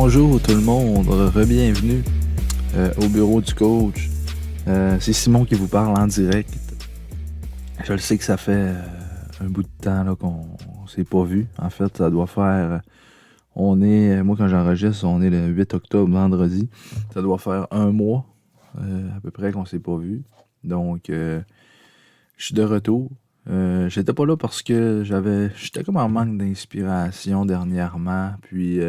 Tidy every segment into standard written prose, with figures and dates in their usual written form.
Bonjour tout le monde, re-bienvenue au bureau du coach. C'est Simon qui vous parle en direct. Je le sais que ça fait un bout de temps là, qu'on s'est pas vu. En fait, ça doit faire... moi quand j'enregistre, on est le 8 octobre, vendredi. Ça doit faire un mois à peu près qu'on s'est pas vu. Donc, je suis de retour. J'étais pas là parce que j'étais comme en manque d'inspiration dernièrement. Puis...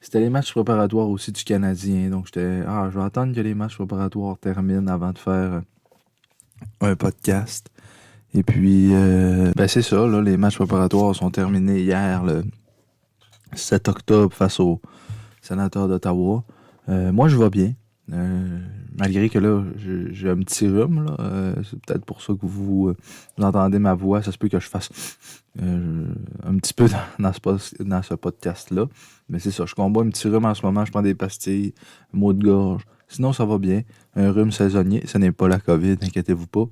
c'était les matchs préparatoires aussi du Canadien. Donc, je vais attendre que les matchs préparatoires terminent avant de faire un podcast. Et puis, c'est ça, là, les matchs préparatoires sont terminés hier, le 7 octobre, face aux Sénateurs d'Ottawa. Moi, je vais bien. Malgré que là, j'ai un petit rhume, là. C'est peut-être pour ça que vous entendez ma voix. Ça se peut que je fasse un petit peu dans ce podcast-là. Mais c'est ça, je combats un petit rhume en ce moment. Je prends des pastilles, maux de gorge. Sinon, ça va bien. Un rhume saisonnier, ce n'est pas la COVID, inquiétez-vous pas.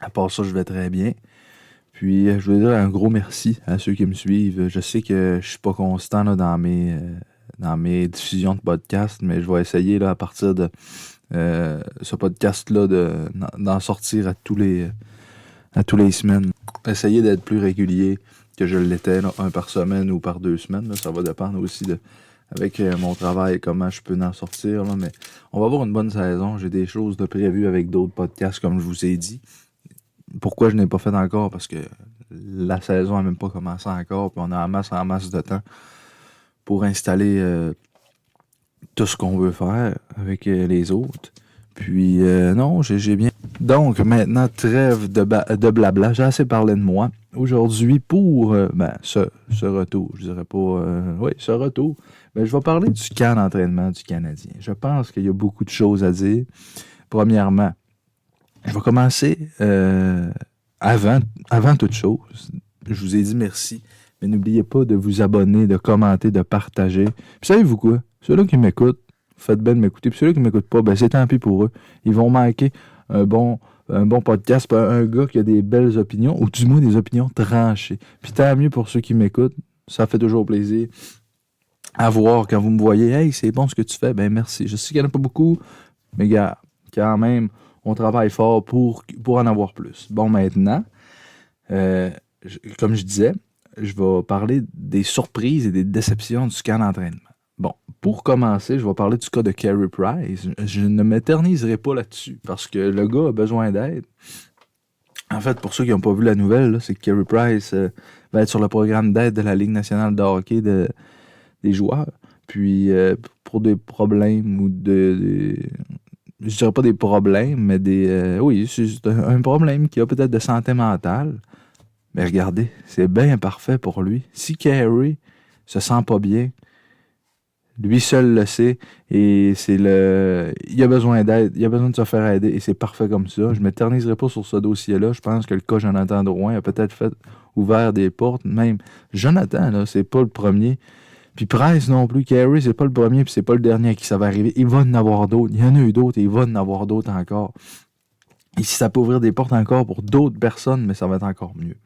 À part ça, je vais très bien. Puis, je veux dire un gros merci à ceux qui me suivent. Je sais que je suis pas constant là, dans mes diffusions de podcast, mais je vais essayer là, à partir de ce podcast-là d'en sortir à tous les semaines. Essayer d'être plus régulier que je l'étais, là, un par semaine ou par 2 semaines. Là. Ça va dépendre aussi avec mon travail, comment je peux en sortir. Là. Mais on va avoir une bonne saison. J'ai des choses de prévues avec d'autres podcasts, comme je vous ai dit. Pourquoi je n'ai pas fait encore? Parce que la saison n'a même pas commencé encore, puis on a en masse de temps pour installer tout ce qu'on veut faire avec les autres. Puis, non, j'ai bien... Donc, maintenant, trêve de blabla. J'ai assez parlé de moi. Aujourd'hui, pour ce retour, je dirais pas... ce retour, je vais parler du camp d'entraînement du Canadien. Je pense qu'il y a beaucoup de choses à dire. Premièrement, je vais commencer avant toute chose. Je vous ai dit merci, mais n'oubliez pas de vous abonner, de commenter, de partager. Puis savez-vous quoi? Ceux-là qui m'écoutent, faites bien de m'écouter. Puis ceux-là qui ne m'écoutent pas, c'est tant pis pour eux. Ils vont manquer un bon podcast, un gars qui a des belles opinions, ou du moins des opinions tranchées. Puis tant mieux pour ceux qui m'écoutent. Ça fait toujours plaisir à voir quand vous me voyez. « Hey, c'est bon ce que tu fais. » Ben merci. Je sais qu'il n'y en a pas beaucoup, mais gars, quand même, on travaille fort pour en avoir plus. Bon, maintenant, comme je disais, je vais parler des surprises et des déceptions du camp d'entraînement. Bon, pour commencer, je vais parler du cas de Carey Price. Je ne m'éterniserai pas là-dessus parce que le gars a besoin d'aide. En fait, pour ceux qui n'ont pas vu la nouvelle, là, c'est que Carey Price va être sur le programme d'aide de la Ligue nationale de hockey des joueurs. Puis, pour des problèmes ou je dirais pas des problèmes, mais oui, c'est un problème qui a peut-être de santé mentale. Mais regardez, c'est bien parfait pour lui. Si Carey se sent pas bien, lui seul le sait, et il a besoin d'aide, il a besoin de se faire aider, et c'est parfait comme ça. Je ne m'éterniserai pas sur ce dossier-là. Je pense que le cas Jonathan Drouin a peut-être ouvert des portes. Même Jonathan, là, c'est pas le premier. Puis Price non plus. Carey, c'est pas le premier, puis c'est pas le dernier à qui ça va arriver. Il va en avoir d'autres. Il y en a eu d'autres, et il va en avoir d'autres encore. Et si ça peut ouvrir des portes encore pour d'autres personnes, mais ça va être encore mieux.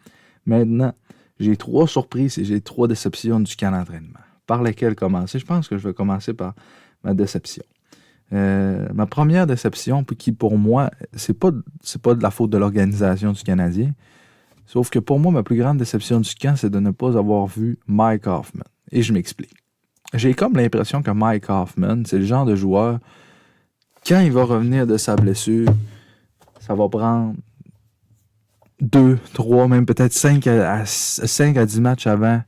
Maintenant, j'ai 3 surprises et j'ai 3 déceptions du camp d'entraînement. Par lesquelles commencer? Je pense que je vais commencer par ma déception. Ma première déception, qui pour moi, c'est pas de la faute de l'organisation du Canadien, sauf que pour moi, ma plus grande déception du camp, c'est de ne pas avoir vu Mike Hoffman. Et je m'explique. J'ai comme l'impression que Mike Hoffman, c'est le genre de joueur, quand il va revenir de sa blessure, ça va prendre 2, 3, même peut-être 5 à 10 matchs avant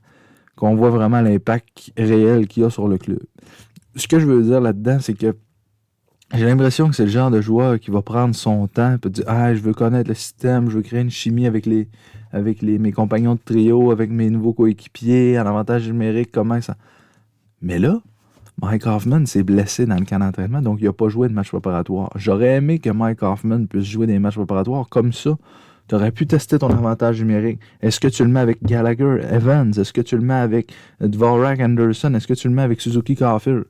qu'on voit vraiment l'impact réel qu'il y a sur le club. Ce que je veux dire là-dedans, c'est que j'ai l'impression que c'est le genre de joueur qui va prendre son temps, peut dire « Ah, je veux connaître le système, je veux créer une chimie avec mes compagnons de trio, avec mes nouveaux coéquipiers, en avantage numérique, comment ça... » Mais là, Mike Hoffman s'est blessé dans le camp d'entraînement, donc il n'a pas joué de match préparatoire. J'aurais aimé que Mike Hoffman puisse jouer des matchs préparatoires comme ça. Tu aurais pu tester ton avantage numérique. Est-ce que tu le mets avec Gallagher, Evans? Est-ce que tu le mets avec Dvorak, Anderson? Est-ce que tu le mets avec Suzuki Caulfield?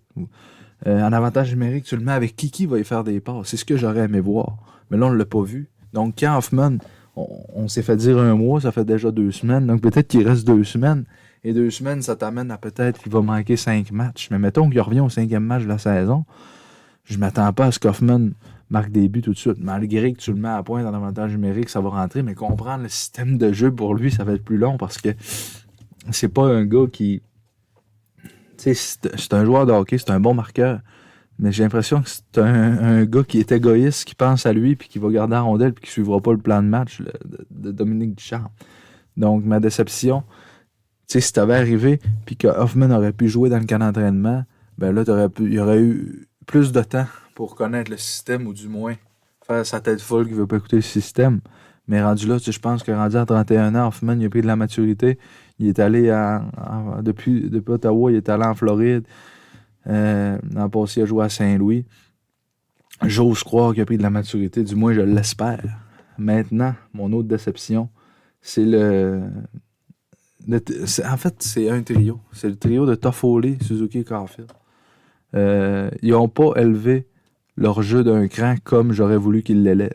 En avantage numérique, tu le mets avec qui va y faire des passes. C'est ce que j'aurais aimé voir. Mais là, on ne l'a pas vu. Donc, quand Hoffman, on s'est fait dire 1 mois, ça fait déjà 2 semaines. Donc, peut-être qu'il reste 2 semaines. Et 2 semaines, ça t'amène à peut-être qu'il va manquer 5 matchs. Mais mettons qu'il revient au 5e match de la saison, je m'attends pas à ce qu'Hoffman marque des buts tout de suite. Malgré que tu le mets à point dans l'avantage numérique, ça va rentrer, mais comprendre le système de jeu pour lui, ça va être plus long parce que c'est pas un gars qui... Tu sais, c'est un joueur de hockey, c'est un bon marqueur, mais j'ai l'impression que c'est un gars qui est égoïste, qui pense à lui, puis qui va garder la rondelle, puis qui suivra pas le plan de match de Dominique Ducharme. Donc, ma déception, tu sais, si t'avais arrivé, puis que Hoffman aurait pu jouer dans le camp d'entraînement, ben là, il y aurait eu plus de temps pour connaître le système, ou du moins faire sa tête folle qui veut pas écouter le système. Mais rendu là, tu sais, je pense que rendu à 31 ans, Hoffman, il a pris de la maturité. Il est allé depuis Ottawa, il est allé en Floride. L'an passé, il a joué à Saint-Louis. J'ose croire qu'il a pris de la maturité, du moins je l'espère. Maintenant, mon autre déception, c'est en fait, c'est un trio. C'est le trio de Toffoli, Suzuki et Caulfield. Ils n'ont pas élevé leur jeu d'un cran comme j'aurais voulu qu'ils l'élèvent.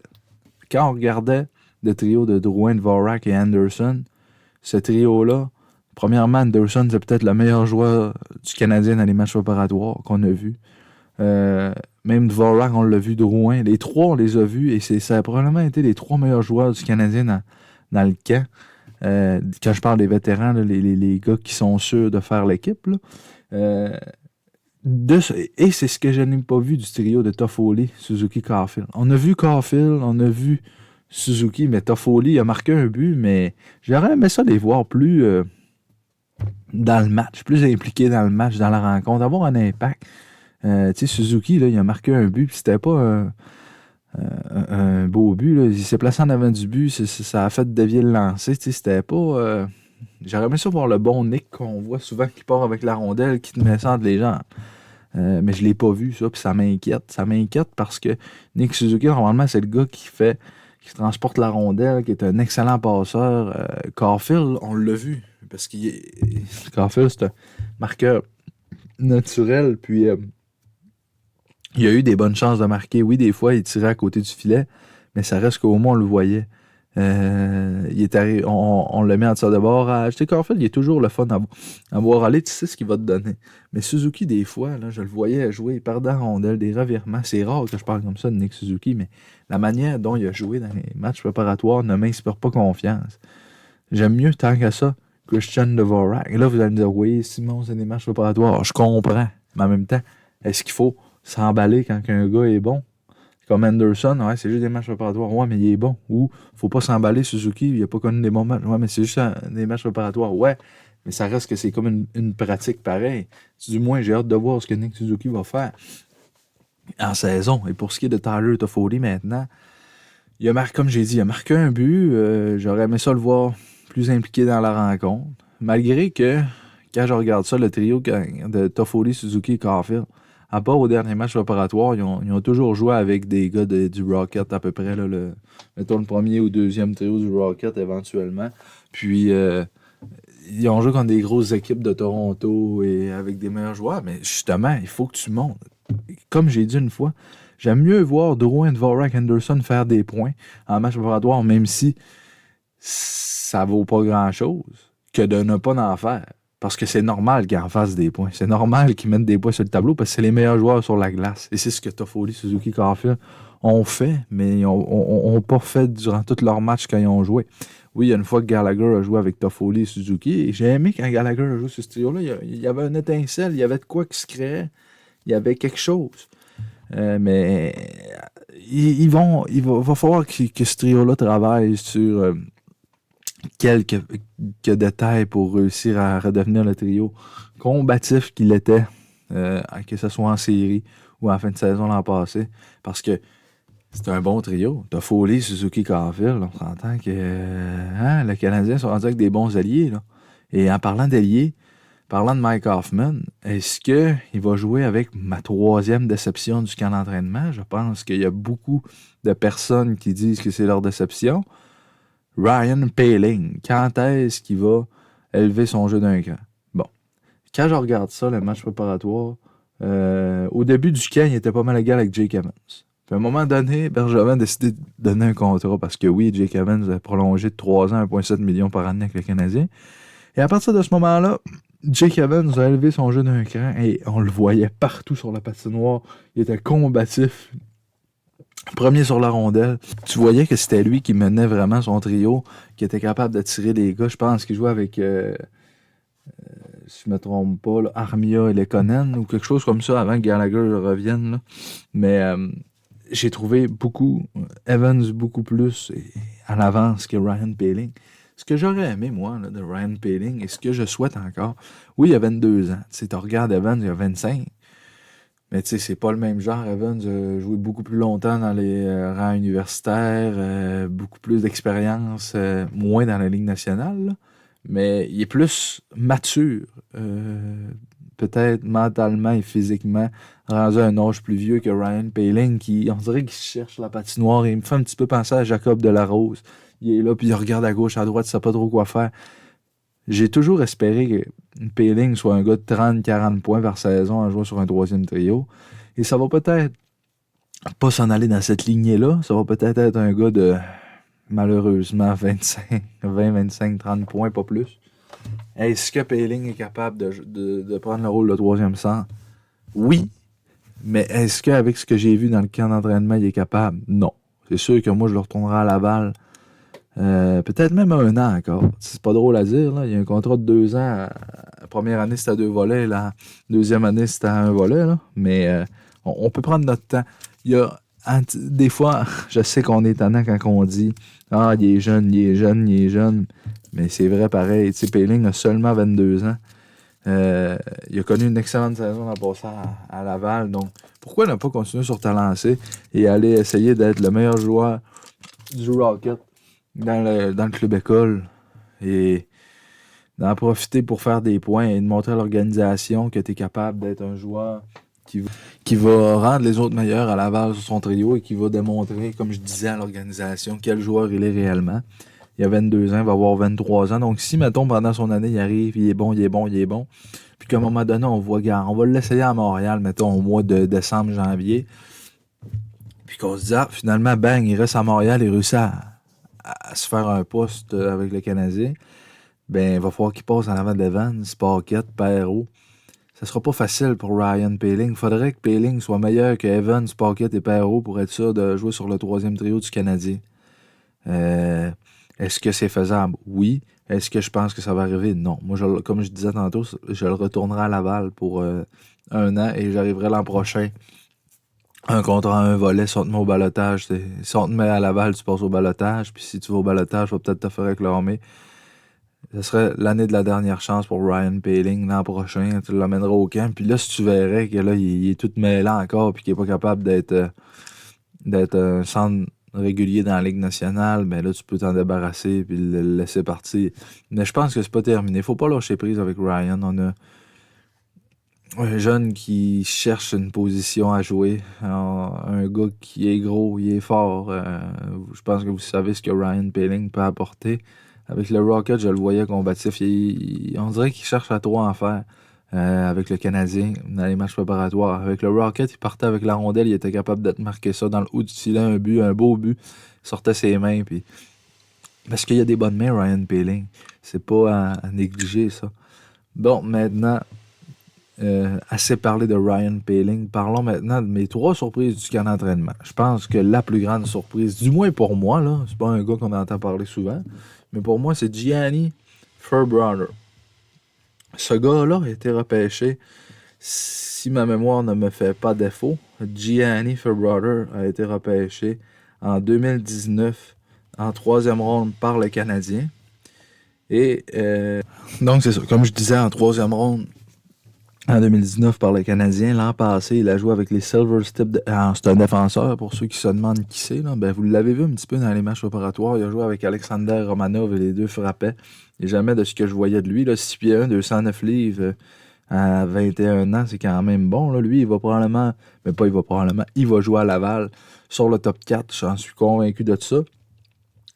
Quand on regardait le trio de Drouin, Dvorak et Anderson, ce trio-là, premièrement, Anderson, c'est peut-être le meilleur joueur du Canadien dans les matchs préparatoires qu'on a vus. Même Dvorak, on l'a vu, Drouin. Les trois, on les a vus et ça a probablement été les 3 meilleurs joueurs du Canadien dans le camp. Quand je parle des vétérans, là, les gars qui sont sûrs de faire l'équipe. Et c'est ce que je n'ai pas vu du trio de Toffoli, Suzuki, Caulfield. On a vu Caulfield, on a vu Suzuki, mais Toffoli a marqué un but, mais j'aurais aimé ça les voir plus dans le match, plus impliqués dans le match, dans la rencontre, avoir un impact. Tu sais, Suzuki, là, il a marqué un but, puis c'était pas un beau but. Là. Il s'est placé en avant du but, ça a fait dévier le lancer. Tu sais, c'était pas... J'aurais aimé ça voir le bon Nick qu'on voit souvent qui part avec la rondelle, qui te met ça entre les jambes. Mais je l'ai pas vu, ça, puis ça m'inquiète. Ça m'inquiète parce que Nick Suzuki, normalement, c'est le gars qui transporte la rondelle, qui est un excellent passeur. Caulfield, on l'a vu, parce que Caulfield, c'est un marqueur naturel, puis il a eu des bonnes chances de marquer. Oui, des fois, il tirait à côté du filet, mais ça reste qu'au moins, on le voyait. On le met en tir de barrage. Tu sais, Caulfield, il est toujours le fun à voir aller. Tu sais ce qu'il va te donner. Mais Suzuki, des fois, là, je le voyais jouer. Il perdait en rondelle, des revirements. C'est rare que je parle comme ça de Nick Suzuki, mais la manière dont il a joué dans les matchs préparatoires ne m'inspire pas confiance. J'aime mieux, tant qu'à ça, Christian Dvorak. Et là, vous allez me dire, oui, Simon, c'est des matchs préparatoires. Je comprends. Mais en même temps, est-ce qu'il faut s'emballer quand un gars est bon? Comme Anderson, ouais, c'est juste des matchs préparatoires. Ouais, mais il est bon. Ou, faut pas s'emballer, Suzuki, il a pas connu des bons matchs. Ouais, mais c'est juste des matchs préparatoires. Ouais, mais ça reste que c'est comme une pratique pareille. Du moins, j'ai hâte de voir ce que Nick Suzuki va faire en saison. Et pour ce qui est de Tyler Toffoli maintenant, comme j'ai dit, il a marqué un but. J'aurais aimé ça le voir plus impliqué dans la rencontre. Malgré que, quand je regarde ça, le trio de Toffoli, Suzuki et Caulfield, à part au dernier match préparatoire, ils ont toujours joué avec des gars du Rocket à peu près. Là, mettons le premier ou deuxième trio du Rocket éventuellement. Puis, ils ont joué contre des grosses équipes de Toronto et avec des meilleurs joueurs. Mais justement, il faut que tu montes. Comme j'ai dit une fois, j'aime mieux voir Drouin, Dvorak, Anderson faire des points en match préparatoire, même si ça vaut pas grand-chose, que de ne pas en faire. Parce que c'est normal qu'ils en fassent des points. C'est normal qu'ils mettent des points sur le tableau parce que c'est les meilleurs joueurs sur la glace. Et c'est ce que Toffoli, Suzuki, Caulfield ont fait, mais ils n'ont pas fait durant tous leurs matchs quand ils ont joué. Oui, il y a une fois que Gallagher a joué avec Toffoli et Suzuki. Et j'ai aimé quand Gallagher a joué sur ce trio-là. Il y avait une étincelle, il y avait de quoi qui se créait. Il y avait quelque chose. Mais il va falloir que ce trio-là travaille sur... quelques détails pour réussir à redevenir le trio combatif qu'il était, que ce soit en série ou en fin de saison l'an passé, parce que c'est un bon trio. Toffoli, Suzuki, Caulfield, on s'entend que les Canadiens sont rendus avec des bons alliés. Là. Et en parlant d'alliés, parlant de Mike Hoffman, est-ce qu'il va jouer avec ma 3e déception du camp d'entraînement? Je pense qu'il y a beaucoup de personnes qui disent que c'est leur déception. Ryan Poehling, quand est-ce qu'il va élever son jeu d'un cran? Bon, quand je regarde ça, le match préparatoire, au début du camp, il était pas mal égal avec Jake Evans. Puis à un moment donné, Bergevin a décidé de donner un contrat parce que oui, Jake Evans a prolongé de 3 ans, 1,7 million par année avec le Canadien. Et à partir de ce moment-là, Jake Evans a élevé son jeu d'un cran et on le voyait partout sur la patinoire. Il était combatif. Premier sur la rondelle. Tu voyais que c'était lui qui menait vraiment son trio, qui était capable d'attirer les gars. Je pense qu'il jouait avec, si je me trompe pas, là, Armia et Lekonen ou quelque chose comme ça avant que Gallagher revienne. Là. Mais j'ai trouvé Evans beaucoup plus à l'avance que Ryan Poehling. Ce que j'aurais aimé, moi, là, de Ryan Poehling, et ce que je souhaite encore, oui, il a 22 ans. Tu regardes Evans, il a 25. Mais tu sais, c'est pas le même genre. Evans a joué beaucoup plus longtemps dans les rangs universitaires, beaucoup plus d'expérience, moins dans la Ligue nationale. Là. Mais il est plus mature, peut-être mentalement et physiquement, rendu à un âge plus vieux que Ryan Poehling, qui, on dirait qu'il cherche la patinoire. Et il me fait un petit peu penser à Jacob Delarose. Il est là, puis il regarde à gauche, à droite, il sait pas trop quoi faire. J'ai toujours espéré que Poehling soit un gars de 30-40 points par saison en jouant sur un troisième trio. Et ça va peut-être pas s'en aller dans cette lignée-là. Ça va peut-être être un gars de, malheureusement, 25, 30 points, pas plus. Est-ce que Poehling est capable de prendre le rôle de troisième centre? Oui. Mais est-ce qu'avec ce que j'ai vu dans le camp d'entraînement, il est capable? Non. C'est sûr que moi, je le retournerai à Laval. Peut-être même 1 an encore. C'est pas drôle à dire. Là. Il y a un contrat de 2 ans. La première année, c'était à 2 volets. La deuxième année, c'était à 1 volet. Là. Mais on peut prendre notre temps. Il y a des fois, je sais qu'on est étonnant quand on dit « Ah, il est jeune, il est jeune, il est jeune. » Mais c'est vrai pareil. Tu sais, Poehling a seulement 22 ans. Il a connu une excellente saison en passant à Laval. Donc, pourquoi ne pas continuer sur ta lancée et aller essayer d'être le meilleur joueur du Rocket dans le club école et d'en profiter pour faire des points et de montrer à l'organisation que tu es capable d'être un joueur qui va rendre les autres meilleurs à Laval sur son trio et qui va démontrer, comme je disais à l'organisation, quel joueur il est réellement. Il a 22 ans, il va avoir 23 ans. Donc si, mettons, pendant son année, il arrive, il est bon, puis qu'à un moment donné, on va l'essayer à Montréal, mettons, au mois de décembre, janvier, puis qu'on se dit, finalement, bang, il reste à Montréal, il réussit à se faire un poste avec le Canadien, ben, il va falloir qu'il passe en avant d'Evans, Paquette, Perreault. Ça sera pas facile pour Ryan Poehling. Il faudrait que Poehling soit meilleur que Evans, Paquette et Perreault pour être sûr de jouer sur le troisième trio du Canadien. Est-ce que c'est faisable? Oui. Est-ce que je pense que ça va arriver? Non. Moi, comme je disais tantôt, je le retournerai à Laval pour 1 an et j'arriverai l'an prochain. Un contrat à 1 volet, si on te met au balotage. Si on te met à Laval, tu passes au balotage. Puis si tu vas au balotage, je vais peut-être te faire réclamer. Ce serait l'année de la dernière chance pour Ryan Poehling l'an prochain. Tu l'amèneras au camp. Puis là, si tu verrais que là, il est tout mêlé encore puis qu'il n'est pas capable d'être un centre régulier dans la Ligue nationale, ben là, tu peux t'en débarrasser puis le laisser partir. Mais je pense que c'est pas terminé. Faut pas lâcher prise avec Ryan. On a un jeune qui cherche une position à jouer. Alors, un gars qui est gros, il est fort. Je pense que vous savez ce que Ryan Poehling peut apporter. Avec le Rocket, je le voyais combatif. On dirait qu'il cherche à trop en faire avec le Canadien dans les matchs préparatoires. Avec le Rocket, il partait avec la rondelle, il était capable de te marquer ça dans le haut du filet, un beau but. Il sortait ses mains. Puis... Parce qu'il y a des bonnes mains, Ryan Poehling. C'est pas à négliger, ça. Bon, maintenant, assez parlé de Ryan Poehling. Parlons maintenant de mes 3 surprises du camp d'entraînement. Je pense que la plus grande surprise, du moins pour moi, là, c'est pas un gars qu'on entend parler souvent, mais pour moi, c'est Gianni Fairbrother. Ce gars-là a été repêché, si ma mémoire ne me fait pas défaut, Gianni Fairbrother a été repêché en 2019 en 3e ronde par le Canadien. Et donc, c'est ça. Comme je disais, en 3e ronde, en 2019 par le Canadien. L'an passé, il a joué avec les Silver Stip. C'est un défenseur, pour ceux qui se demandent qui c'est. Là. Ben, vous l'avez vu un petit peu dans les matchs opératoires. Il a joué avec Alexander Romanov et les deux frappaient. Et jamais de ce que je voyais de lui. Là, 6 pieds 1, 209 livres à 21 ans, c'est quand même bon. Là. Lui, il va probablement... Mais pas il va probablement. Il va jouer à Laval sur le top 4. J'en suis convaincu de ça.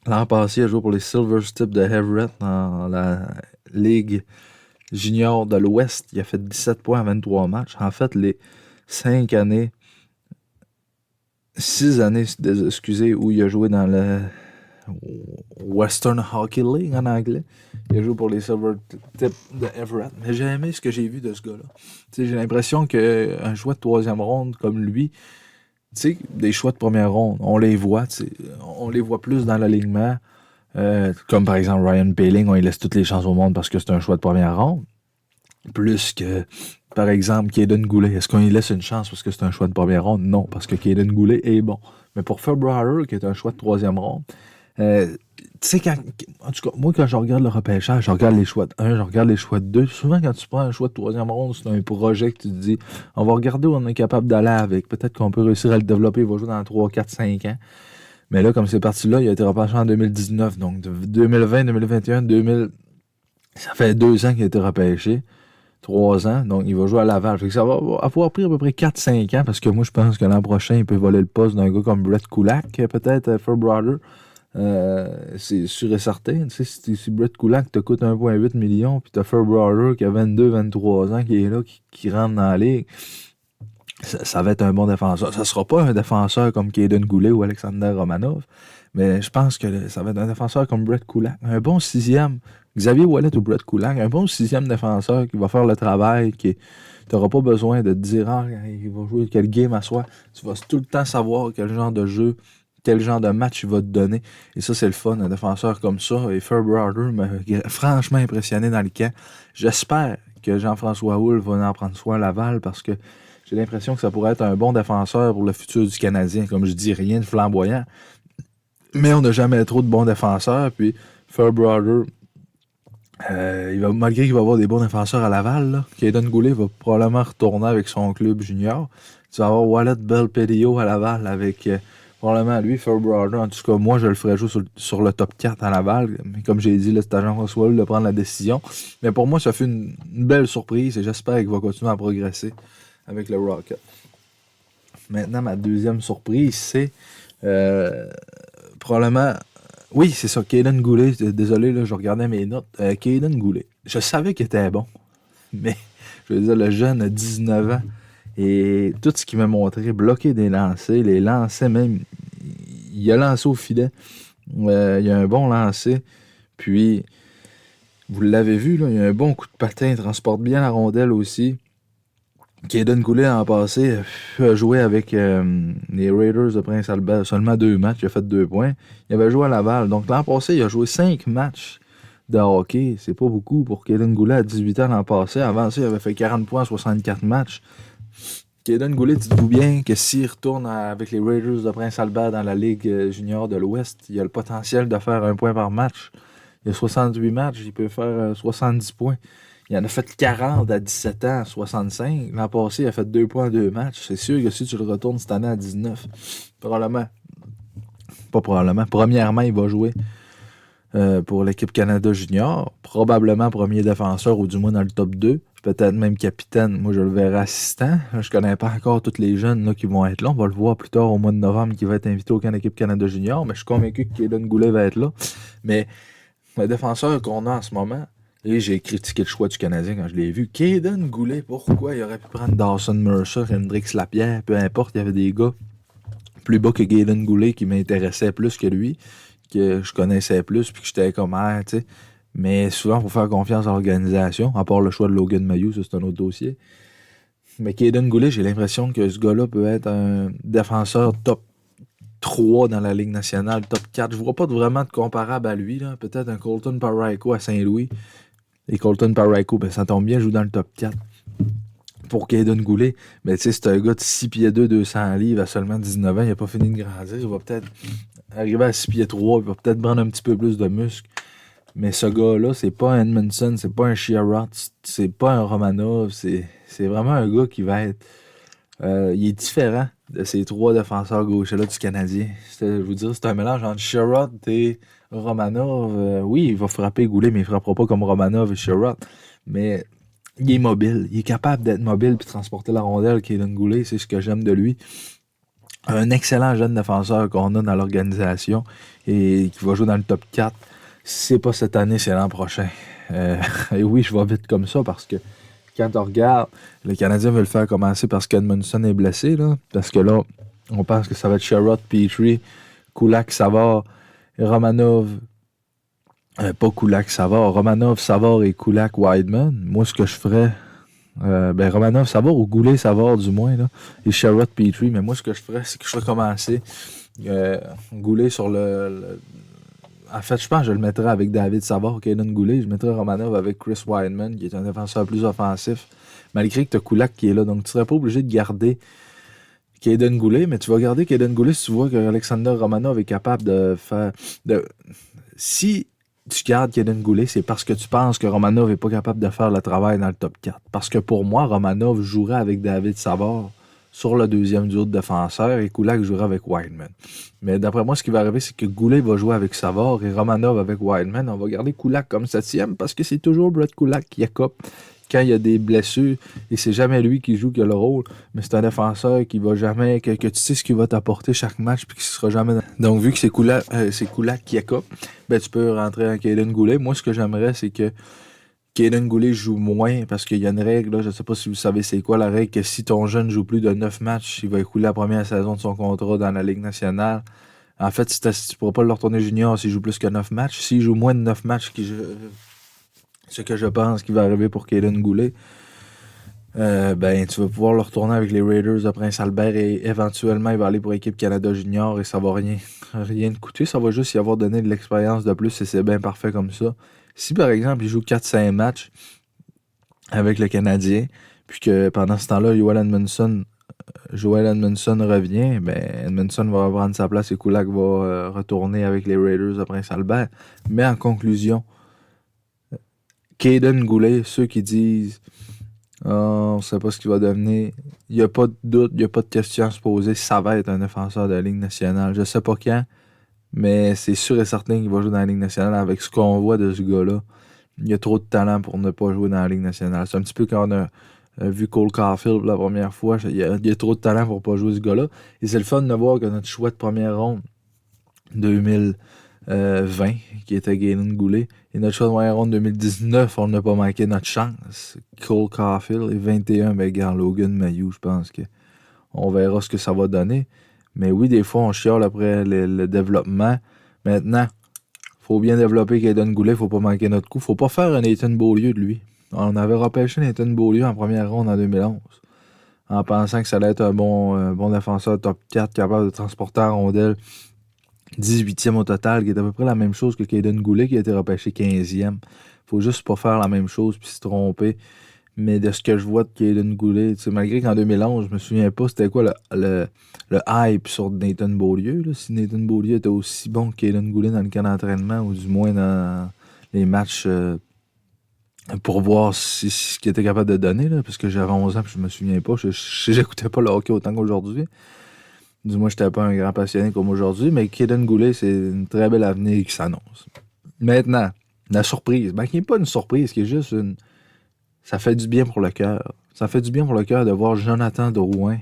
L'an passé, il a joué pour les Silver Stip de Everett dans la Ligue junior de l'Ouest. Il a fait 17 points en 23 matchs. En fait, les 6 années, excusez, où il a joué dans Western Hockey League en anglais. Il a joué pour les Silvertips de Everett. Mais j'ai aimé ce que j'ai vu de ce gars-là. T'sais, j'ai l'impression qu'un choix de troisième ronde comme lui, des choix de première ronde, on les voit plus dans l'alignement. Comme par exemple Ryan Poehling, on lui laisse toutes les chances au monde parce que c'est un choix de première ronde. Plus que, par exemple, Kaden Goulet. Est-ce qu'on lui laisse une chance parce que c'est un choix de première ronde? Non, parce que Kaden Goulet est bon. Mais pour February, qui est un choix de troisième ronde, tu sais, en tout cas, moi, quand je regarde le repêchage, je regarde les choix de 1, je regarde les choix de 2. Souvent, quand tu prends un choix de troisième ronde, c'est un projet que tu te dis, on va regarder où on est capable d'aller avec. Peut-être qu'on peut réussir à le développer, il va jouer dans 3, 4, 5 ans. Mais là, comme c'est parti là, il a été repêché en 2019. Donc, de 2020, 2021, 2000, ça fait 2 ans qu'il a été repêché. 3 ans, donc il va jouer à Laval. Fait que ça va avoir pris à peu près 4-5 ans, parce que moi, je pense que l'an prochain, il peut voler le poste d'un gars comme Brett Kulak, peut-être, Fairbrother. C'est sûr et certain. Tu sais, si Brett Kulak te coûte 1,8 million, puis t'as Fairbrother qui a 22-23 ans, qui est là, qui rentre dans la ligue, ça va être un bon défenseur. Ça sera pas un défenseur comme Kaden Goulet ou Alexander Romanov, mais je pense que ça va être un défenseur comme Brett Kulak. Un bon sixième. Xavier Ouellet ou Brett Kulak, un bon sixième défenseur qui va faire le travail, qui t'auras pas besoin de te dire il va jouer quel game à soi. Tu vas tout le temps savoir quel genre de jeu, quel genre de match il va te donner. Et ça, c'est le fun, un défenseur comme ça. Et Fairbrother m'a franchement impressionné dans le camp. J'espère que Jean-François Houle va en prendre soin à Laval parce que j'ai l'impression que ça pourrait être un bon défenseur pour le futur du Canadien. Comme je dis, rien de flamboyant. Mais on n'a jamais trop de bons défenseurs. Puis Fairbrother, malgré qu'il va avoir des bons défenseurs à Laval, là, Kaden Goulet va probablement retourner avec son club junior. Tu vas avoir Wallet Belpedio à Laval avec probablement lui, Fairbrother. En tout cas, moi, je le ferais jouer sur le top 4 à Laval. Mais comme j'ai dit, là, c'est à Jean-François de prendre la décision. Mais pour moi, ça fait une belle surprise et j'espère qu'il va continuer à progresser avec le Rocket. Maintenant, ma deuxième surprise, c'est probablement... Oui, c'est ça, Kaden Goulet. Désolé, là, je regardais mes notes. Kaden Goulet. Je savais qu'il était bon, mais je veux dire, le jeune a 19 ans et tout ce qu'il m'a montré, bloquer des lancers, les lancers même, il a lancé au filet. Il a un bon lancer. Puis, vous l'avez vu, là, il a un bon coup de patin, il transporte bien la rondelle aussi. Kaden Goulet, en passé, a joué avec les Raiders de Prince Albert seulement 2 matchs. Il a fait 2 points. Il avait joué à Laval. Donc l'an passé, il a joué 5 matchs de hockey. C'est pas beaucoup pour Kaden Goulet à 18 ans l'an passé. Avant ça, il avait fait 40 points en 64 matchs. Kaden Goulet, dites-vous bien que s'il retourne avec les Raiders de Prince Albert dans la Ligue junior de l'Ouest, il a le potentiel de faire 1 point par match. Il a 68 matchs, il peut faire 70 points. Il en a fait 40 à 17 ans, à 65. L'an passé, il a fait 2 points en 2 matchs. C'est sûr que si tu le retournes cette année à 19, probablement, pas probablement, premièrement, il va jouer pour l'équipe Canada Junior. Probablement premier défenseur, ou du moins dans le top 2. Peut-être même capitaine. Moi, je le verrai assistant. Je connais pas encore tous les jeunes là, qui vont être là. On va le voir plus tard au mois de novembre qui va être invité au camp d'équipe Canada Junior. Mais je suis convaincu que Kaden Goulet va être là. Mais le défenseur qu'on a en ce moment, et j'ai critiqué le choix du Canadien quand je l'ai vu. Kaden Goulet, pourquoi il aurait pu prendre Dawson Mercer, Hendrix Lapierre, peu importe, il y avait des gars plus bas que Kaden Goulet qui m'intéressaient plus que lui, que je connaissais plus, puis que j'étais comme tu sais. Mais souvent, il faut faire confiance à l'organisation, à part le choix de Logan Mayou, ça c'est un autre dossier. Mais Kaden Goulet, j'ai l'impression que ce gars-là peut être un défenseur top 3 dans la Ligue nationale, top 4. Je vois pas vraiment de comparable à lui, là. Peut-être un Colton Parayko à Saint-Louis. Et Colton Parayko, ben, ça tombe bien, joue dans le top 4. Pour Kaden Goulet, mais tu sais, c'est un gars de 6 pieds 2, 200 livres à seulement 19 ans. Il n'a pas fini de grandir. Il va peut-être arriver à 6 pieds 3. Il va peut-être prendre un petit peu plus de muscles. Mais ce gars-là, c'est pas un Edmondson, c'est pas un Chiarot, c'est pas un Romanov. C'est vraiment un gars qui va être... il est différent de ces 3 défenseurs gauchers-là du Canadien. Je vous dire, c'est un mélange entre Chiarot et Romanov. Oui, il va frapper Goulet, mais il frappera pas comme Romanov et Chiarot. Mais il est mobile. Il est capable d'être mobile et de transporter la rondelle, Kaden Goulet. C'est ce que j'aime de lui. Un excellent jeune défenseur qu'on a dans l'organisation et qui va jouer dans le top 4. Si c'est pas cette année, c'est l'an prochain. Et oui, je vais vite comme ça parce que quand on regarde, le Canadien veut le faire commencer parce qu'Edmondson est blessé, là. Parce que là, on pense que ça va être Sherrod, Petrie, Kulak, Savard Romanov, pas Kulak, Savard. Romanov, Savard et Kulak, Wideman. Moi, ce que je ferais, Romanov, Savard ou Goulet, Savard du moins, là, et Sherrod, Petrie. Mais moi, ce que je ferais, c'est que je ferais commencer Goulet sur En fait, je pense que je le mettrais avec David Savard, Caden Goulet. Je mettrais Romanov avec Chris Wideman, qui est un défenseur plus offensif. Malgré que tu as Kulak qui est là. Donc, tu serais pas obligé de garder Caden Goulet, mais tu vas garder Caden Goulet si tu vois que Alexander Romanov est capable de faire. Si tu gardes Caden Goulet, c'est parce que tu penses que Romanov n'est pas capable de faire le travail dans le top 4. Parce que pour moi, Romanov jouerait avec David Savard sur le deuxième duo de défenseurs et Kulak jouerait avec Wideman. Mais d'après moi, ce qui va arriver, c'est que Goulet va jouer avec Savard et Romanov avec Wideman. On va garder Kulak comme 7e parce que c'est toujours Brett Kulak qui accoupe quand il y a des blessures et c'est jamais lui qui joue qui a le rôle, mais c'est un défenseur qui va jamais, que tu sais ce qu'il va t'apporter chaque match puis qui sera jamais dans... Donc vu que c'est Kulak qui accoupe, tu peux rentrer en Caden Goulet. Moi, ce que j'aimerais, c'est que Caden Goulet joue moins parce qu'il y a une règle, là, je ne sais pas si vous savez c'est quoi la règle, que si ton jeune joue plus de 9 matchs, il va écouler la première saison de son contrat dans la Ligue nationale. En fait, tu ne pourras pas le retourner junior s'il joue plus que 9 matchs. S'il joue moins de 9 matchs, ce que je pense qui va arriver pour Caden Goulet, tu vas pouvoir le retourner avec les Raiders de Prince-Albert et éventuellement il va aller pour l'équipe Canada Junior et ça va rien te coûter. Ça va juste y avoir donné de l'expérience de plus et c'est bien parfait comme ça. Si par exemple il joue 4-5 matchs avec le Canadien, puis que pendant ce temps-là, Joel Edmondson revient, Edmondson va prendre sa place et Kulak va retourner avec les Raiders de Prince-Albert. Mais en conclusion, Caden Goulet, ceux qui disent on ne sait pas ce qu'il va devenir, il n'y a pas de doute, il n'y a pas de question à se poser, ça va être un défenseur de la Ligue nationale. Je ne sais pas quand, mais c'est sûr et certain qu'il va jouer dans la Ligue nationale avec ce qu'on voit de ce gars-là. Il y a trop de talent pour ne pas jouer dans la Ligue nationale. C'est un petit peu quand on a vu Cole Caulfield la première fois. Il y a trop de talent pour ne pas jouer ce gars-là. Et c'est le fun de voir que notre choix de première ronde 2020, qui était Caden Goulet, et notre choix de première ronde 2019, on n'a pas manqué notre chance. Cole Caulfield et 21, Logan Mayou, je pense qu'on verra ce que ça va donner. Mais oui, des fois, on chiale après le développement. Maintenant, faut bien développer Caden Goulet, faut pas manquer notre coup. Faut pas faire un Nathan Beaulieu de lui. On avait repêché Nathan Beaulieu en première ronde en 2011, en pensant que ça allait être un bon défenseur top 4 capable de transporter en rondelle 18e au total, qui est à peu près la même chose que Caden Goulet qui a été repêché 15e. Faut juste pas faire la même chose puis se tromper. Mais de ce que je vois de Caden Goulet, malgré qu'en 2011, je me souviens pas c'était quoi le hype sur Nathan Beaulieu. Là, si Nathan Beaulieu était aussi bon que Caden Goulet dans le camp d'entraînement, ou du moins dans les matchs pour voir ce qu'il était capable de donner, là, parce que j'avais 11 ans et je me souviens pas. J'écoutais pas le hockey autant qu'aujourd'hui. Du moins, j'étais pas un grand passionné comme aujourd'hui, mais Caden Goulet, c'est une très belle avenir qui s'annonce. Maintenant, la surprise, qui n'est pas une surprise, qui est juste une... Ça fait du bien pour le cœur. Ça fait du bien pour le cœur de voir Jonathan Drouin.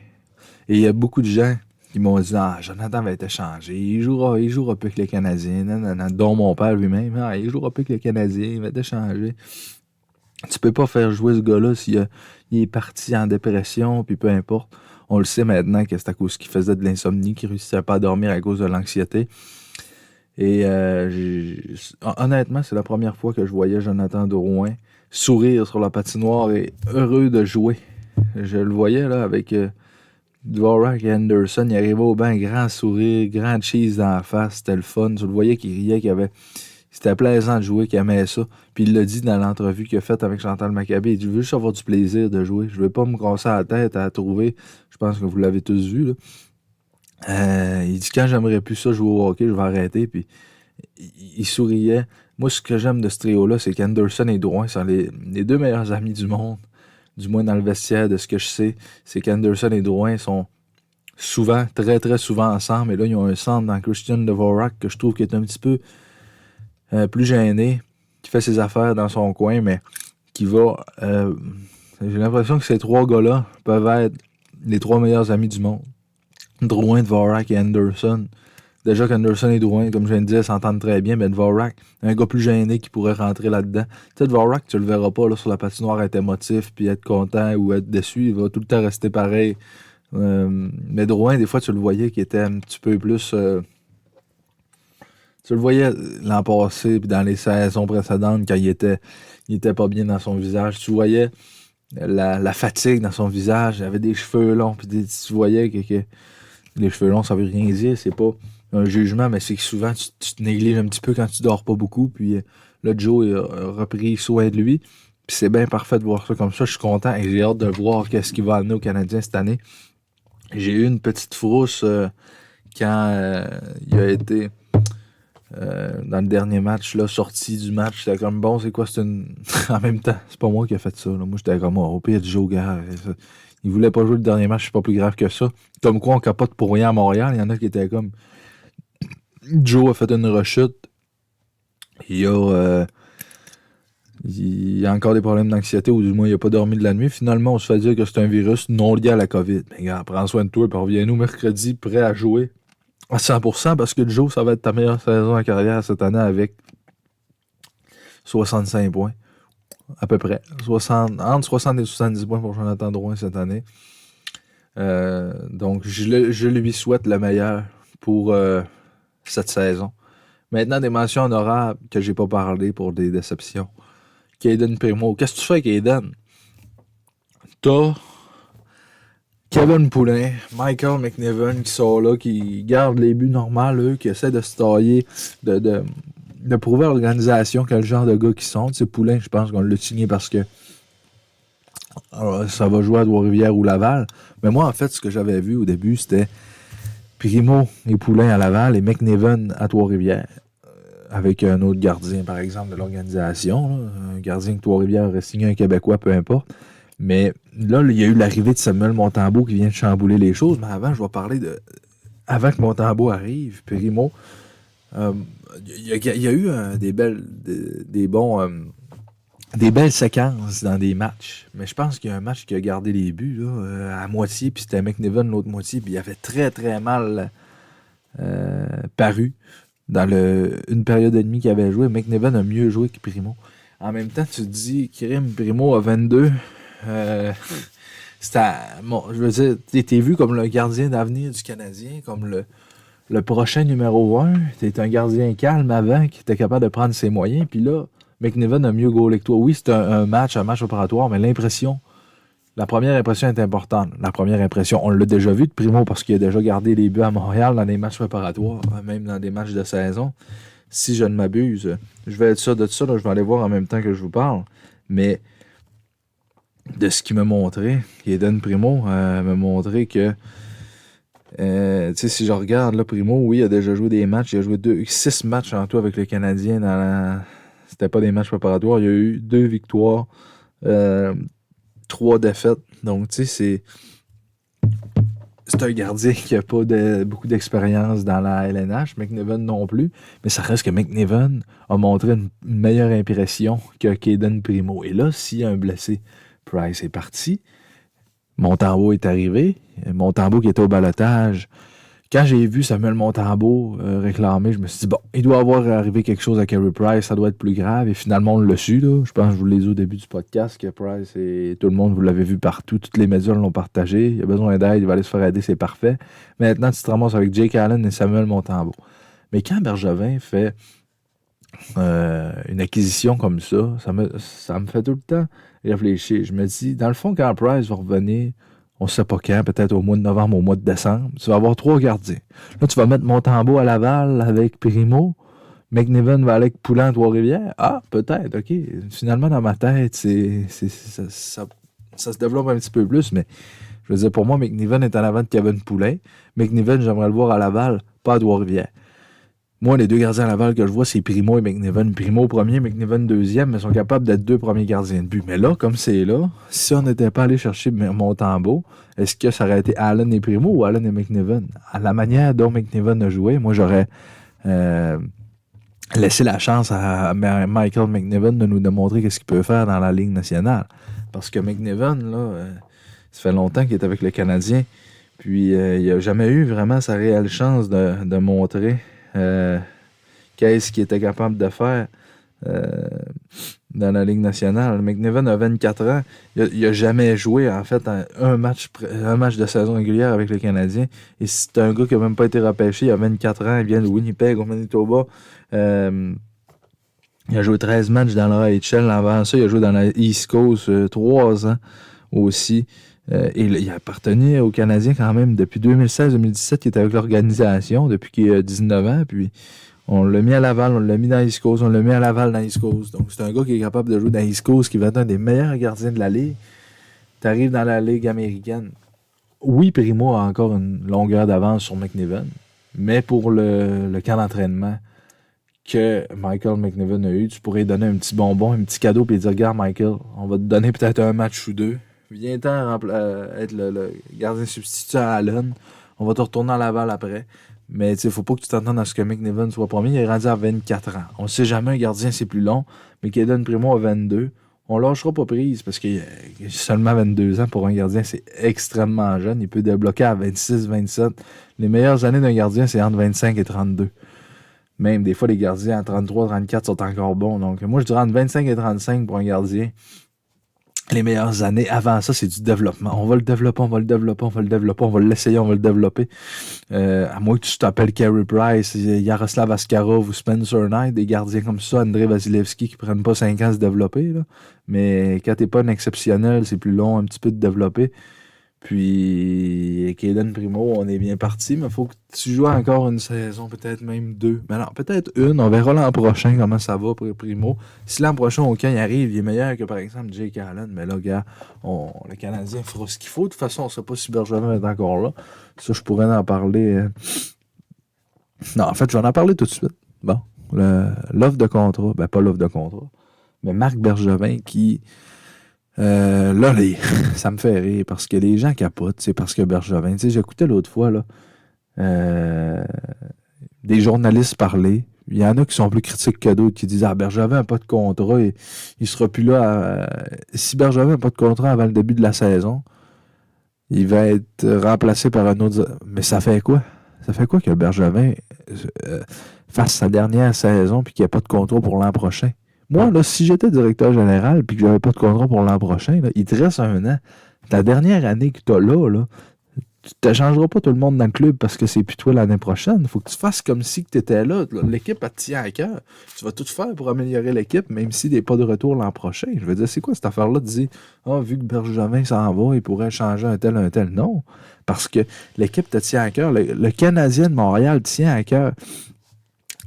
Et il y a beaucoup de gens qui m'ont dit « Ah, Jonathan va être échangé. Il jouera plus avec les Canadiens. » Dont mon père lui-même. « Ah, il jouera plus avec les Canadiens. Il va être échangé. » Tu peux pas faire jouer ce gars-là s'il est parti en dépression, puis peu importe. On le sait maintenant que c'est à cause qu'il faisait de l'insomnie, qu'il réussissait pas à dormir à cause de l'anxiété. Et honnêtement, c'est la première fois que je voyais Jonathan Drouin sourire sur la patinoire et heureux de jouer. Je le voyais là avec Dvorak et Anderson. Il arrivait au banc, grand sourire, grand cheese dans la face. C'était le fun. Tu le voyais qu'il riait, c'était plaisant de jouer, qu'il aimait ça. Puis il l'a dit dans l'entrevue qu'il a faite avec Chantal Maccabé. Il dit « Je veux juste avoir du plaisir de jouer. Je veux pas me casser la tête à trouver. » Je pense que vous l'avez tous vu, là. Il dit « Quand j'aimerais plus ça jouer au hockey, je vais arrêter. » Puis il souriait. Moi, ce que j'aime de ce trio-là, c'est qu'Anderson et Drouin sont les deux meilleurs amis du monde. Du moins dans le vestiaire, de ce que je sais. C'est qu'Anderson et Drouin sont souvent, très très souvent ensemble. Et là, ils ont un centre dans Christian Dvorak que je trouve qui est un petit peu plus gêné, qui fait ses affaires dans son coin, mais qui va... j'ai l'impression que ces trois gars-là peuvent être les trois meilleurs amis du monde. Drouin, Dvorak et Anderson. Déjà qu'Anderson et Drouin, comme je viens de dire, s'entendent très bien, mais Dvorak, un gars plus gêné qui pourrait rentrer là-dedans. Tu sais, Dvorak, tu le verras pas là, sur la patinoire être émotif, puis être content ou être déçu, il va tout le temps rester pareil. Mais Drouin, des fois, tu le voyais qui était un petit peu plus... Tu le voyais l'an passé, puis dans les saisons précédentes, quand il était pas bien dans son visage. Tu voyais la fatigue dans son visage. Il avait des cheveux longs, puis tu voyais que les cheveux longs, ça veut rien dire. C'est pas un jugement, mais c'est que souvent, tu te négliges un petit peu quand tu dors pas beaucoup. Puis là, Joe il a repris soin de lui. Puis c'est bien parfait de voir ça comme ça. Je suis content et j'ai hâte de voir qu'est-ce qu'il va amener aux Canadiens cette année. J'ai eu une petite frousse quand il a été dans le dernier match, là, sorti du match. C'était comme bon, c'est quoi? C'est une. En même temps, c'est pas moi qui ai fait ça. Là. Moi, j'étais comme au pire du Joe, gars. Il voulait pas jouer le dernier match, c'est pas plus grave que ça. Comme quoi, on capote pour rien à Montréal. Il y en a qui étaient comme. Joe a fait une rechute. Il a encore des problèmes d'anxiété, ou du moins, il a pas dormi de la nuit. Finalement, on se fait dire que c'est un virus non lié à la COVID. Mais gars, prends soin de toi, puis reviens-nous mercredi, prêt à jouer à 100%, parce que Joe, ça va être ta meilleure saison en carrière cette année avec 65 points. À peu près. Entre 60 et 70 points pour Jonathan Drouin cette année. Donc, je lui souhaite le meilleur pour cette saison. Maintenant, des mentions honorables que j'ai pas parlé pour des déceptions. Caden Primo. Qu'est-ce que tu fais avec Caden? T'as Kevin Poulin, Michael McNiven qui sont là, qui gardent les buts normaux, eux, qui essaient de se tailler, de prouver à l'organisation quel genre de gars qu'ils sont. C'est Poulin, je pense qu'on l'a signé parce que ça va jouer à Trois-Rivières ou Laval. Mais moi, en fait, ce que j'avais vu au début, c'était Primo et Poulin à Laval et McNiven à Trois-Rivières. Avec un autre gardien, par exemple, de l'organisation. Là. Un gardien que Trois-Rivières aurait signé, un Québécois, peu importe. Mais là, il y a eu l'arrivée de Samuel Montembeault qui vient de chambouler les choses. Mais avant, je vais parler de... Avant que Montembeault arrive, Primo, il y a eu des belles séquences dans des matchs. Mais je pense qu'il y a un match qui a gardé les buts là, à moitié, puis c'était McNiven l'autre moitié, puis il avait très, très mal paru. Dans une période et demie qu'il avait joué, McNiven a mieux joué que Primo. En même temps, tu te dis, Primo a 22. Bon, je veux dire, t'es vu comme le gardien d'avenir du Canadien, comme le prochain numéro 1. T'es un gardien calme avant, qui était capable de prendre ses moyens. Puis là, McNiven a mieux goalé que toi. Oui, c'est un match opératoire, mais la première impression est importante. La première impression, on l'a déjà vu de Primo parce qu'il a déjà gardé les buts à Montréal dans des matchs préparatoires, même dans des matchs de saison. Si je ne m'abuse, je vais être sûr de ça, là, je vais aller voir en même temps que je vous parle. Mais de ce qu'il m'a montré, Caden Primo m'a montré que, tu sais, si je regarde, là, Primo, oui, il a déjà joué des matchs. Il a joué 6 matchs en tout avec le Canadien. C'était pas des matchs préparatoires. Il y a eu 2 victoires. 3 défaites. Donc, tu sais, c'est un gardien qui n'a pas beaucoup d'expérience dans la LNH. McNiven non plus. Mais ça reste que McNiven a montré une meilleure impression que Caden Primo. Et là, s'il y a un blessé, Price est parti. Montembeault est arrivé. Montembeault qui était au balotage. Quand j'ai vu Samuel Montembeault réclamer, je me suis dit, bon, il doit avoir arrivé quelque chose à Carey Price, ça doit être plus grave. Et finalement, on l'a su, là. Je pense que je vous l'ai dit au début du podcast, que Price et tout le monde, vous l'avez vu partout, tous les médias l'ont partagé. Il a besoin d'aide, il va aller se faire aider, c'est parfait. Maintenant, tu te ramasses avec Jake Allen et Samuel Montembeault. Mais quand Bergevin fait une acquisition comme ça me fait tout le temps réfléchir. Je me dis, dans le fond, quand Price va revenir, on ne sait pas quand, peut-être au mois de novembre, au mois de décembre, tu vas avoir 3 gardiens. Là, tu vas mettre Montembeault à Laval avec Primo. McNiven va aller avec Poulin à Trois-Rivières. Ah, peut-être, OK. Finalement, dans ma tête, ça se développe un petit peu plus, mais je veux dire, pour moi, McNiven est en avant de Kevin Poulin. McNiven, j'aimerais le voir à Laval, pas à Trois-Rivières. Moi, les 2 gardiens à Laval que je vois, c'est Primo et McNiven. Primo premier, McNiven deuxième, mais ils sont capables d'être 2 premiers gardiens de but. Mais là, comme c'est là, si on n'était pas allé chercher Montembeault, est-ce que ça aurait été Allen et Primo ou Allen et McNiven? À la manière dont McNiven a joué, moi, j'aurais laissé la chance à Michael McNiven de nous démontrer qu'est-ce qu'il peut faire dans la Ligue nationale. Parce que McNiven, là, ça fait longtemps qu'il est avec le Canadien, puis il n'a jamais eu vraiment sa réelle chance de montrer qu'est-ce qu'il était capable de faire dans la Ligue nationale. McNiven a 24 ans. Il a jamais joué, en fait, un match de saison régulière avec le Canadien. Et c'est un gars qui n'a même pas été repêché. Il a 24 ans. Il vient de Winnipeg, au Manitoba. Il a joué 13 matchs dans l'AHL. Avant ça, il a joué dans la East Coast 3 ans aussi. Et il a appartenu aux Canadiens quand même depuis 2016-2017, qui était avec l'organisation, depuis qu'il a 19 ans. Puis on l'a mis à Laval, on l'a mis dans East Coast, on l'a mis à Laval dans East Coast. Donc c'est un gars qui est capable de jouer dans East Coast, qui va être un des meilleurs gardiens de la Ligue. Tu arrives dans la Ligue américaine. Oui, Primo a encore une longueur d'avance sur McNiven, mais pour le camp d'entraînement que Michael McNiven a eu, tu pourrais lui donner un petit bonbon, un petit cadeau, puis dire, regarde Michael, on va te donner peut-être un match ou deux. Viens-t'en être le gardien substitut à Allen. On va te retourner à Laval après. Mais il ne faut pas que tu t'entendes à ce que McNiven soit premier. Il est rendu à 24 ans. On ne sait jamais, un gardien, c'est plus long. Mais Kaden Primo a 22. On ne lâchera pas prise parce qu'il a seulement 22 ans pour un gardien. C'est extrêmement jeune. Il peut débloquer à 26, 27. Les meilleures années d'un gardien, c'est entre 25 et 32. Même des fois, les gardiens à 33, 34 sont encore bons. Donc, moi, je dirais entre 25 et 35 pour un gardien. Les meilleures années, avant ça, c'est du développement. On va le développer, on va le développer, on va le développer, on va l'essayer, on va le développer. À moins que tu t'appelles Carey Price, Yaroslav Askarov ou Spencer Knight, des gardiens comme ça, Andrei Vasilevski, qui prennent pas 5 ans à se développer. Là. Mais quand t'es pas un exceptionnel, c'est plus long un petit peu de développer. Puis, Kaden Primo, on est bien parti, mais il faut que tu joues encore une saison, peut-être même 2. Mais non, peut-être une. On verra l'an prochain comment ça va pour Primo. Si l'an prochain, au camp, il arrive, il est meilleur que, par exemple, Jake Allen. Mais là, gars, le Canadien fera ce qu'il faut. De toute façon, on ne sait pas si Bergevin est encore là. Ça, je pourrais en parler. Non, en fait, je vais en parler tout de suite. Bon, l'offre de contrat. Ben, pas l'offre de contrat. Mais Marc Bergevin qui... là, ça me fait rire parce que les gens capotent, c'est parce que Bergevin, tu sais, j'écoutais l'autre fois, là, des journalistes parler. Il y en a qui sont plus critiques que d'autres, qui disent, Bergevin n'a pas de contrat, il sera plus là. Si Bergevin n'a pas de contrat avant le début de la saison, il va être remplacé par un autre. Mais ça fait quoi? Ça fait quoi que Bergevin fasse sa dernière saison et qu'il n'y ait pas de contrat pour l'an prochain? Moi, là, si j'étais directeur général et que j'avais pas de contrat pour l'an prochain, là, il te reste un an. Ta dernière année que tu as là, tu ne changeras pas tout le monde dans le club parce que c'est plus toi l'année prochaine. Il faut que tu fasses comme si tu étais là. L'équipe, elle te tient à cœur. Tu vas tout faire pour améliorer l'équipe, même s'il n'est pas de retour l'an prochain. Je veux dire, c'est quoi cette affaire-là de dire, vu que Bergevin s'en va, il pourrait changer un tel. Non, parce que l'équipe te tient à cœur. Le Canadien de Montréal tient à cœur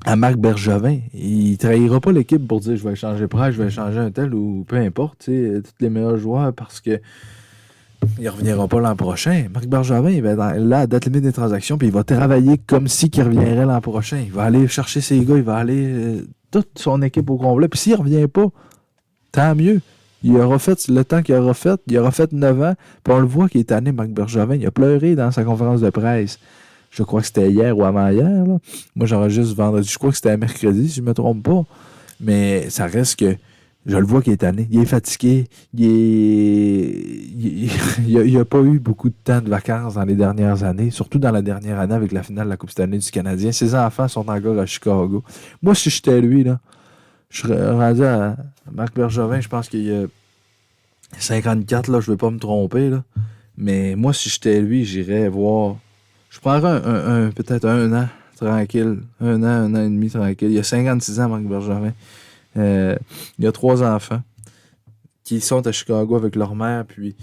à Marc Bergevin. Il ne trahira pas l'équipe pour dire je vais changer Price, je vais changer un tel ou peu importe, tous les meilleurs joueurs parce que il ne reviendra pas l'an prochain. Marc Bergevin, il va être là à date limite des transactions, puis il va travailler comme si il reviendrait l'an prochain. Il va aller chercher ses gars, il va aller toute son équipe au complet. Puis s'il ne revient pas, tant mieux. Il aura fait le temps qu'il aura fait. Il aura fait 9 ans. Puis on le voit qu'il est tanné, Marc Bergevin. Il a pleuré dans sa conférence de presse. Je crois que c'était hier ou avant-hier. Là. Moi, j'enregistre vendredi. Je crois que c'était mercredi, si je ne me trompe pas. Mais ça reste que je le vois qu'il est tanné. Il est fatigué. Il n'a pas eu beaucoup de temps de vacances dans les dernières années. Surtout dans la dernière année avec la finale de la Coupe Stanley du Canadien. Ses enfants sont encore à Chicago. Moi, si j'étais lui, là, je serais rendu à Marc Bergevin. Je pense qu'il y a 54, là, je ne vais pas me tromper. Là. Mais moi, si j'étais lui, j'irais voir... Je prendrais peut-être un an tranquille. Un an et demi tranquille. Il y a 56 ans, Marc Bergevin. Il y a 3 enfants qui sont à Chicago avec leur mère. Puis,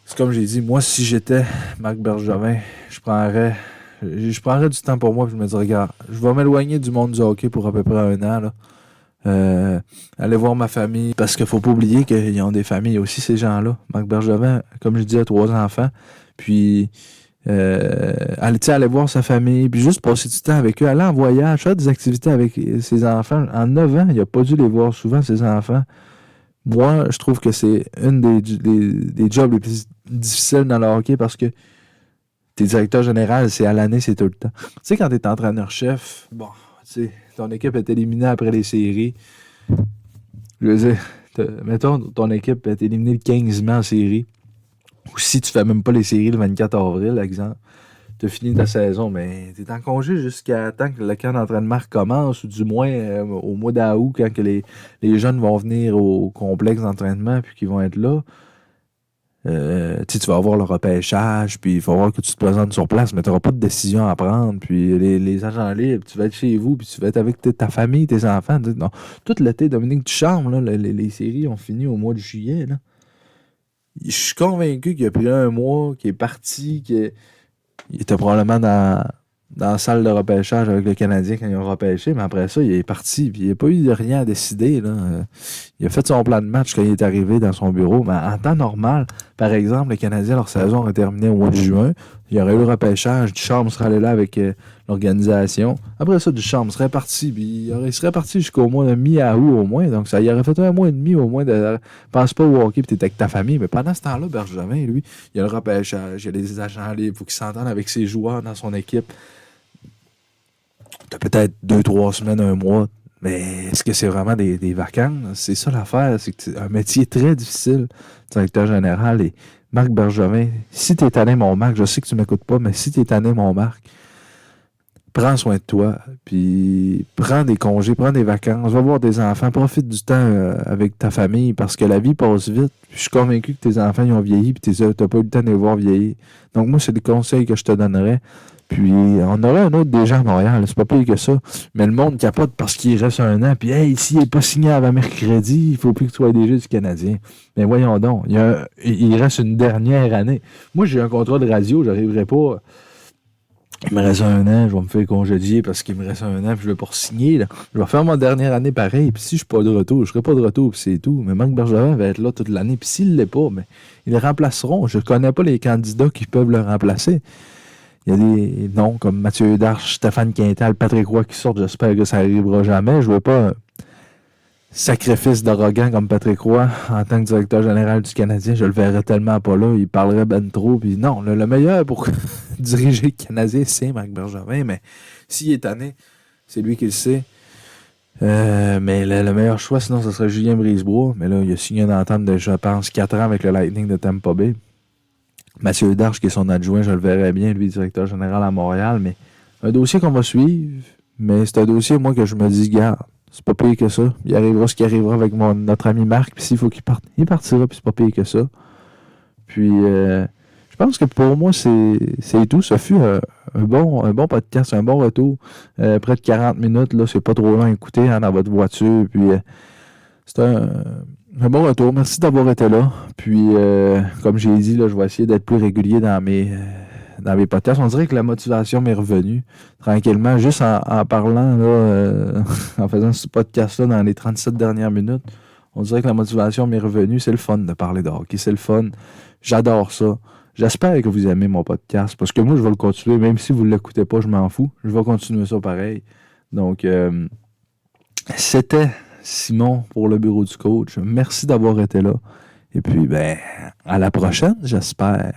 c'est comme j'ai dit, moi, si j'étais Marc Bergevin, je prendrais du temps pour moi. Puis je me dirais, regarde, je vais m'éloigner du monde du hockey pour à peu près un an. Là. Aller voir ma famille. Parce qu'il ne faut pas oublier qu'ils ont des familles aussi, ces gens-là. Marc Bergevin, comme je dis, a 3 enfants. Puis... aller voir sa famille, puis juste passer du temps avec eux, aller en voyage, faire des activités avec ses enfants. En 9 ans, il n'a pas dû les voir souvent, ses enfants. Moi, je trouve que c'est une des jobs les plus difficiles dans le hockey parce que t'es directeur général, c'est à l'année, c'est tout le temps. Tu sais, quand t'es entraîneur-chef, bon, tu sais, ton équipe est éliminée après les séries. Je veux dire, mettons, ton équipe est éliminée le 15 mai en série. Ou si tu fais même pas les séries le 24 avril, exemple, tu as fini ta saison, mais tu es en congé jusqu'à temps que le camp d'entraînement recommence, ou du moins au mois d'août, quand que les jeunes vont venir au complexe d'entraînement puis qu'ils vont être là. Tu vas avoir le repêchage, puis il faut voir que tu te présentes sur place, mais tu n'auras pas de décision à prendre. Puis les agents libres, tu vas être chez vous, puis tu vas être avec ta famille, tes enfants. Non. Tout l'été, Dominique Ducharme, là, les séries ont fini au mois de juillet. Là. Je suis convaincu qu'il a pris un mois, qu'il est parti, qu'il était probablement dans la salle de repêchage avec le Canadien quand ils ont repêché, mais après ça, il est parti. Puis il n'a pas eu de rien à décider. Là. Il a fait son plan de match quand il est arrivé dans son bureau. Mais en temps normal, par exemple, les Canadiens, leur saison aurait terminé au mois de juin. Il y aurait eu le repêchage. Ducharme serait allé là avec l'organisation. Après ça, Ducharme serait parti. Puis il serait parti jusqu'au mois de mi-août au moins. Donc ça, il aurait fait un mois et demi au moins de. Pense pas au hockey puis t'es avec ta famille. Mais pendant ce temps-là, Bergevin, lui, il y a le repêchage, il y a les agents libres. Il faut qu'il s'entende avec ses joueurs dans son équipe. T'as peut-être 2-3 semaines, un mois, mais est-ce que c'est vraiment des vacances? C'est ça l'affaire, c'est que c'est un métier très difficile, directeur général. Et Marc Bergevin, si t'es tanné, mon Marc, je sais que tu m'écoutes pas, mais si t'es tanné, mon Marc, prends soin de toi, puis prends des congés, prends des vacances, va voir des enfants, profite du temps avec ta famille, parce que la vie passe vite. Je suis convaincu que tes enfants ils ont vieilli, puis t'as pas eu le temps de les voir vieillir. Donc moi, c'est des conseils que je te donnerais. Puis, on aurait un autre déjà à Montréal. C'est pas pire que ça. Mais le monde capote parce qu'il reste un an. Puis, hey, s'il n'est pas signé avant mercredi, il faut plus que tu sois DG du Canadien. Mais voyons donc. Il reste une dernière année. Moi, j'ai un contrat de radio. J'arriverai pas. Il me reste un an. Je vais me faire congédier parce qu'il me reste un an. Puis, je vais pas signer. Là. Je vais faire ma dernière année pareil. Puis, si je suis pas de retour, je serai pas de retour. Puis, c'est tout. Mais Marc Bergevin va être là toute l'année. Puis, s'il l'est pas, mais ils le remplaceront. Je connais pas les candidats qui peuvent le remplacer. Il y a des noms comme Mathieu Darche, Stéphane Quintal, Patrick Roy qui sortent. J'espère que ça n'arrivera jamais. Je ne veux pas un sacrifice d'arrogant comme Patrick Roy en tant que directeur général du Canadien. Je le verrais tellement pas là. Il parlerait ben trop. Puis non, le meilleur pour diriger le Canadien, c'est Marc Bergevin. Mais s'il est tanné, c'est lui qui le sait. Mais le meilleur choix, sinon, ce serait Julien Brisebois. Mais là, il a signé une entente de, je pense, 4 ans avec le Lightning de Tampa Bay. Mathieu Darche, qui est son adjoint, je le verrais bien, lui, directeur général à Montréal, mais un dossier qu'on va suivre, mais c'est un dossier, moi, que je me dis, garde, c'est pas pire que ça. Il arrivera ce qui arrivera avec notre ami Marc, puis s'il faut qu'il parte, il partira, puis c'est pas pire que ça. Puis, je pense que pour moi, c'est tout. Ça fut un bon podcast, un bon retour. Près de 40 minutes, là, c'est pas trop long à écouter dans votre voiture, puis c'est un bon retour. Merci d'avoir été là. Puis, comme j'ai dit, là, je vais essayer d'être plus régulier dans mes podcasts. On dirait que la motivation m'est revenue tranquillement, juste en parlant, là, en faisant ce podcast-là dans les 37 dernières minutes. On dirait que la motivation m'est revenue. C'est le fun de parler de hockey. C'est le fun. J'adore ça. J'espère que vous aimez mon podcast parce que moi, je vais le continuer. Même si vous ne l'écoutez pas, je m'en fous. Je vais continuer ça pareil. Donc, c'était Simon pour le bureau du coach. Merci d'avoir été là. Et puis, à la prochaine, j'espère.